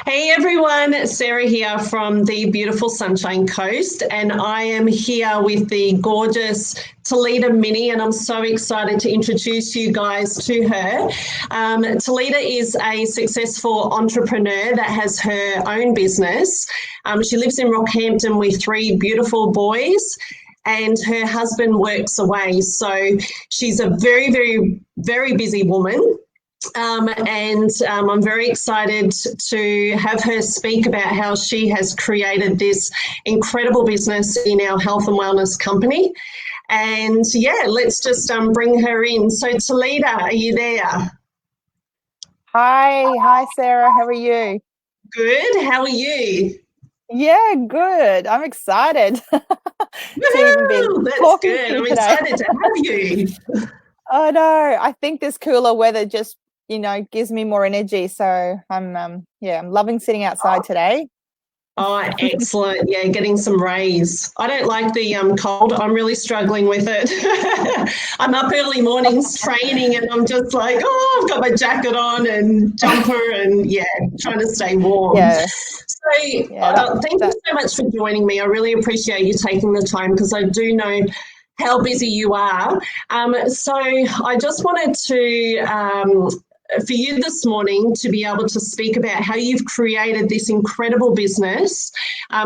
Hey everyone, Sarah here from the beautiful Sunshine Coast, and I am here with the gorgeous Talita Minnie, and I'm so excited to introduce you guys to her. Talita is a successful entrepreneur that has her own business. She lives in Rockhampton with three beautiful boys, and her husband works away. So she's a very, very, very busy woman. I'm very excited to have her speak about how she has created this incredible business in our health and wellness company. And yeah, let's just bring her in. So, Talita, are you there? Hi, Sarah. How are you? Good. How are you? Yeah, good. I'm excited to even be Woohoo! That's talking good. to you I'm today. excited to have you. Oh no, I think this cooler weather just, gives me more energy. So I'm loving sitting outside today. Oh, excellent. Yeah, getting some rays. I don't like the cold. I'm really struggling with it. I'm up early mornings training and I'm just like, oh, I've got my jacket on and jumper and yeah, trying to stay warm. Yeah, So, yeah, that thank you that so much for joining me. I really appreciate you taking the time because I do know how busy you are. So, I just wanted to for you this morning to be able to speak about how you've created this incredible business.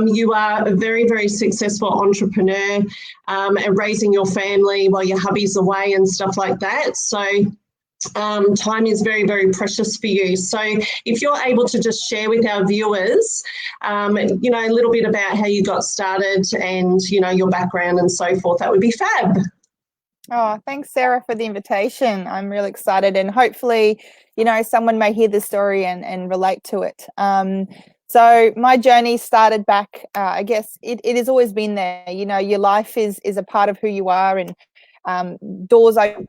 You are a very, very successful entrepreneur and raising your family while your hubby's away and stuff like that. So time is very, very precious for you. So if you're able to just share with our viewers, a little bit about how you got started and, your background and so forth, that would be fab. Oh, thanks, Sarah, for the invitation. I'm really excited, and hopefully, someone may hear this story and relate to it. So my journey started back. I guess it has always been there. Your life is a part of who you are, and doors open.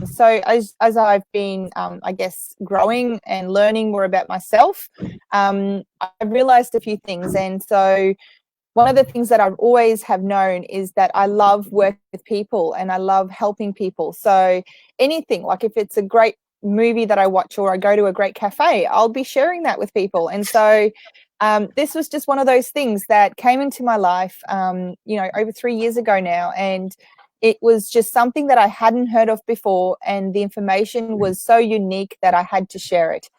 So as I've been, I guess, growing and learning more about myself, I realized a few things, and so one of the things that I've always have known is that I love working with people and I love helping people. So anything, like if it's a great movie that I watch or I go to a great cafe, I'll be sharing that with people. And so this was just one of those things that came into my life, over 3 years ago now. And it was just something that I hadn't heard of before. And the information was so unique that I had to share it.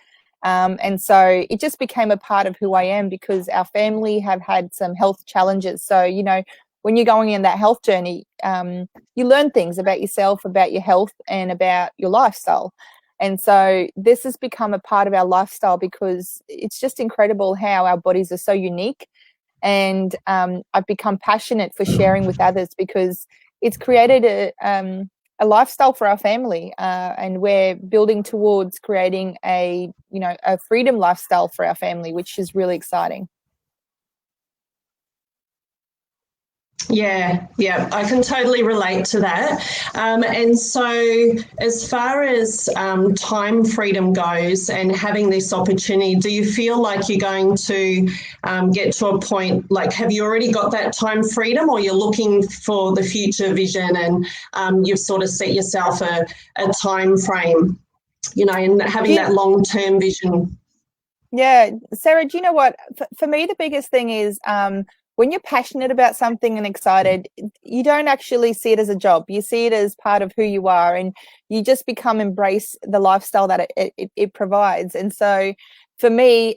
And so it just became a part of who I am because our family have had some health challenges. So, when you're going in that health journey, you learn things about yourself, about your health, and about your lifestyle. And so this has become a part of our lifestyle because it's just incredible how our bodies are so unique. And I've become passionate for sharing with others because it's created a lifestyle for our family, and we're building towards creating a freedom lifestyle for our family, which is really exciting. Yeah, I can totally relate to that. And so, as far as time freedom goes and having this opportunity, do you feel like you're going to get to a point, like, have you already got that time freedom, or you're looking for the future vision and you've sort of set yourself a time frame, and having that long term vision? Yeah, Sarah, do you know what? For me, the biggest thing is when you're passionate about something and excited, you don't actually see it as a job. You see it as part of who you are, and you just embrace the lifestyle that it provides. And so for me,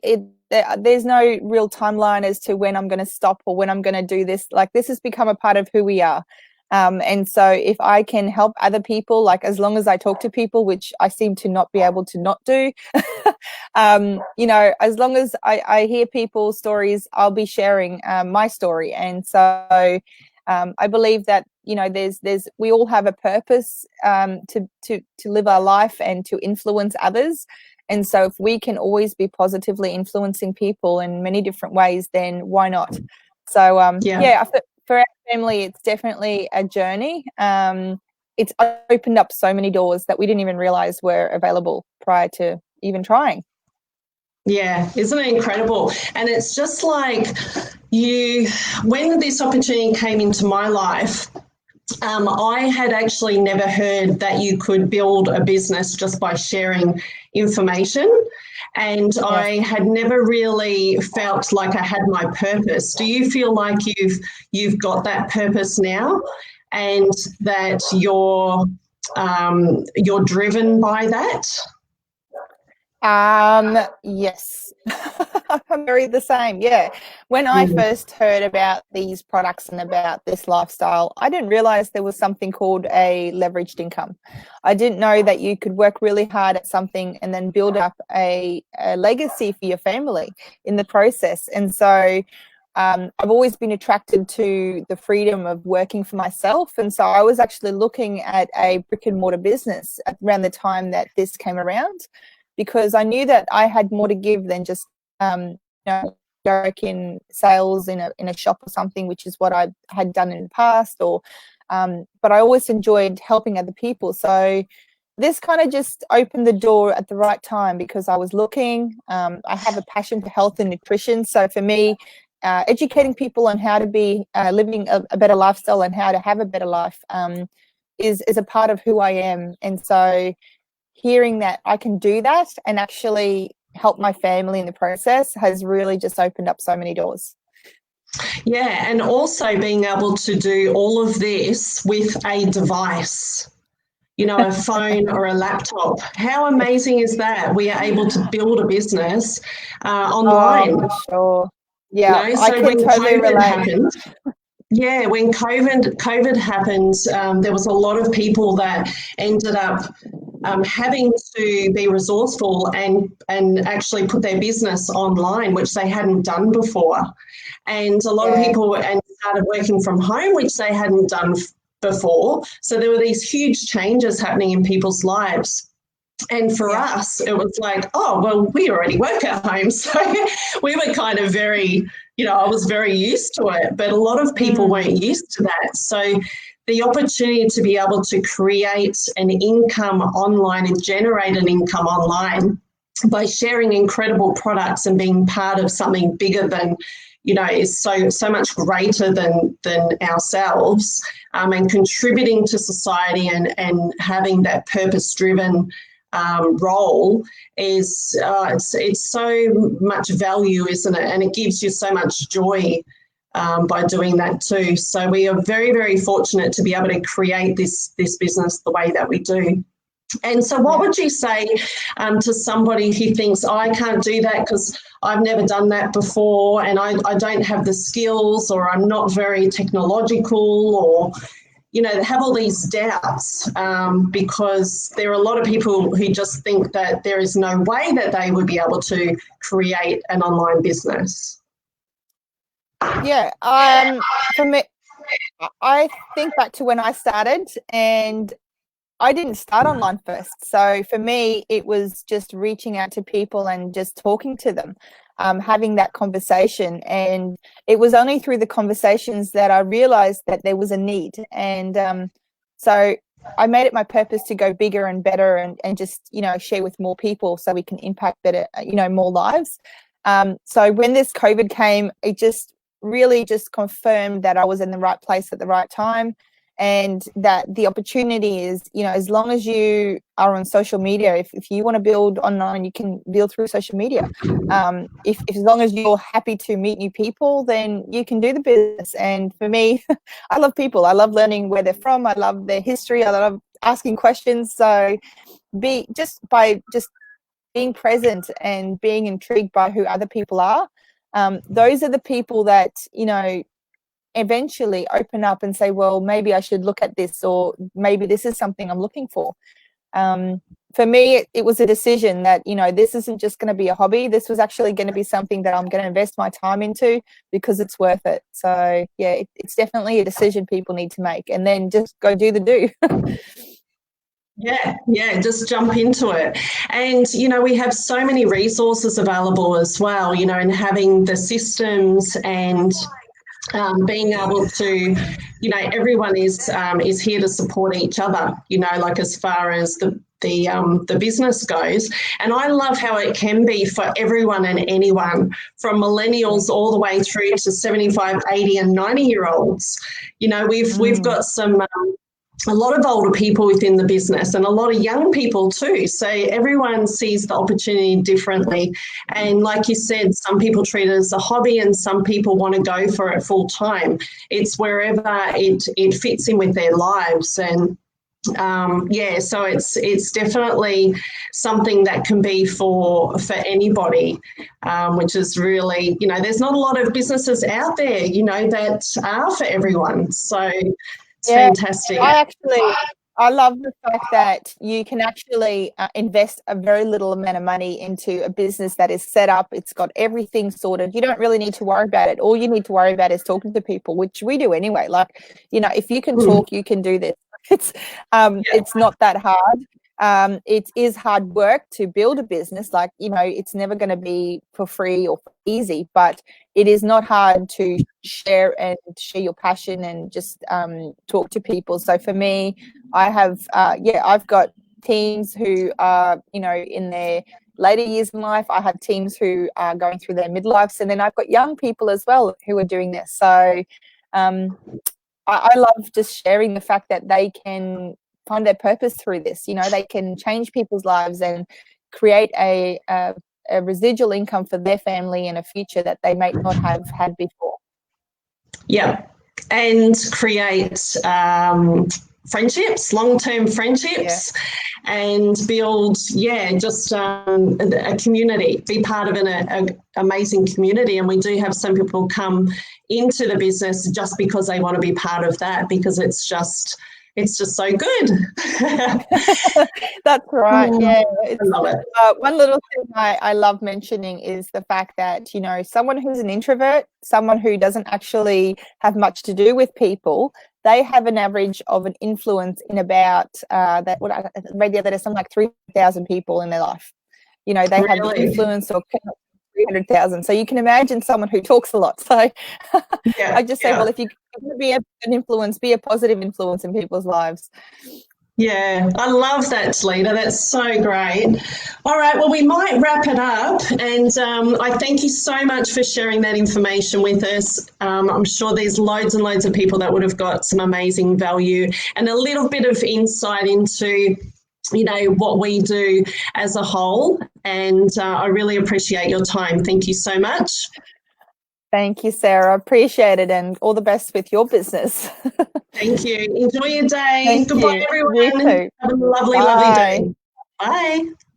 there's no real timeline as to when I'm going to stop or when I'm going to do this. Like, this has become a part of who we are. And so if I can help other people, like as long as I talk to people, which I seem to not be able to not do, as long as I hear people's stories, I'll be sharing my story. And so I believe that, we all have a purpose to live our life and to influence others. And so if we can always be positively influencing people in many different ways, then why not? So Yeah. for our family, it's definitely a journey. It's opened up so many doors that we didn't even realize were available prior to even trying. Yeah, isn't it incredible? And it's just like when this opportunity came into my life, I had actually never heard that you could build a business just by sharing information. And Yes. I had never really felt like I had my purpose. Do you feel like you've got that purpose now, and that you're driven by that? Yes. I'm very the same. Yeah. When I first heard about these products and about this lifestyle, I didn't realize there was something called a leveraged income. I didn't know that you could work really hard at something and then build up a legacy for your family in the process. And so I've always been attracted to the freedom of working for myself. And so I was actually looking at a brick and mortar business around the time that this came around, because I knew that I had more to give than just work in sales in a shop or something, which is what I had done in the past. But I always enjoyed helping other people. So this kind of just opened the door at the right time, because I was looking. I have a passion for health and nutrition. So for me, educating people on how to be living a better lifestyle and how to have a better life is a part of who I am. And so hearing that I can do that and actually help my family in the process has really just opened up so many doors. Yeah, and also being able to do all of this with a device, a phone or a laptop. How amazing is that? We are able to build a business online. Oh, for sure. Yeah, So I can when totally COVID relate. happened, when COVID happened, there was a lot of people that ended up having to be resourceful and actually put their business online, which they hadn't done before. And a lot of people started working from home, which they hadn't done before. So there were these huge changes happening in people's lives. And for us, it was like, oh, well, we already work at home. So we were kind of very, I was very used to it, but a lot of people weren't used to that. So the opportunity to be able to create an income online and generate an income online by sharing incredible products and being part of something bigger than, is so much greater than ourselves, and contributing to society and having that purpose-driven role is it's so much value, isn't it? And it gives you so much joy by doing that too. So we are very, very fortunate to be able to create this business the way that we do. And so what would you say to somebody who thinks, oh, I can't do that because I've never done that before, and I don't have the skills, or I'm not very technological, or they have all these doubts, because there are a lot of people who just think that there is no way that they would be able to create an online business? Yeah, for me, I think back to when I started, and I didn't start online first. So for me, it was just reaching out to people and just talking to them, having that conversation. And it was only through the conversations that I realized that there was a need. And so I made it my purpose to go bigger and better and just, share with more people so we can impact better, more lives. So when this COVID came, it just really just confirmed that I was in the right place at the right time. And that the opportunity is, as long as you are on social media, if you want to build online, you can build through social media. If as long as you're happy to meet new people, then you can do the business. And for me, I love people. I love learning where they're from. I love their history. I love asking questions. So by being present and being intrigued by who other people are, those are the people that, eventually open up and say, well, maybe I should look at this, or maybe this is something I'm looking for. For me, it was a decision that, this isn't just going to be a hobby. This was actually going to be something that I'm going to invest my time into because it's worth it. So yeah, it's definitely a decision people need to make, and then just go do the do. Yeah, just jump into it. And, we have so many resources available as well, and having the systems and being able to, everyone is here to support each other, like as far as the the business goes. And I love how it can be for everyone and anyone, from millennials all the way through to 75, 80 and 90-year-olds. You know, we've got a lot of older people within the business and a lot of young people too. So everyone sees the opportunity differently. And like you said, some people treat it as a hobby and some people want to go for it full time. It's wherever it fits in with their lives. And so it's definitely something that can be for anybody, which is really, you know, there's not a lot of businesses out there, you know, that are for everyone. So it's fantastic. I love the fact that you can actually invest a very little amount of money into a business that is set up. It's got everything sorted. You don't really need to worry about it. All you need to worry about is talking to people, which we do anyway. Like, you know, if you can talk, you can do this. It's not that hard. It is hard work to build a business. Like, you know, it's never going to be for free or easy, but it is not hard to share your passion and just talk to people. So for me, I have, I've got teams who are, you know, in their later years in life. I have teams who are going through their midlives, and then I've got young people as well who are doing this. So I love just sharing the fact that they can find their purpose through this. You know, they can change people's lives and create a residual income for their family in a future that they may not have had before. Yeah, and create friendships, long-term friendships, and build, just a community, be part of an amazing community. And we do have some people come into the business just because they want to be part of that, because it's just so good. That's right. Yeah. I love it. One little thing I love mentioning is the fact that, you know, someone who's an introvert, someone who doesn't actually have much to do with people, they have an average of an influence in about what I read the other day, something like 3,000 people in their life. You know, they have the influence of 300,000. So you can imagine someone who talks a lot. So I just say, well, if you want to be an influence, be a positive influence in people's lives. Yeah, I love that, Talita. That's so great. All right, well, we might wrap it up. And I thank you so much for sharing that information with us. I'm sure there's loads and loads of people that would have got some amazing value and a little bit of insight into, you know, what we do as a whole. And I really appreciate your time. Thank you so much. Thank you, Sarah. Appreciate it, and all the best with your business. Thank you. Enjoy your day. Thank Goodbye, you. everyone. You too. Have a lovely, lovely day. Bye.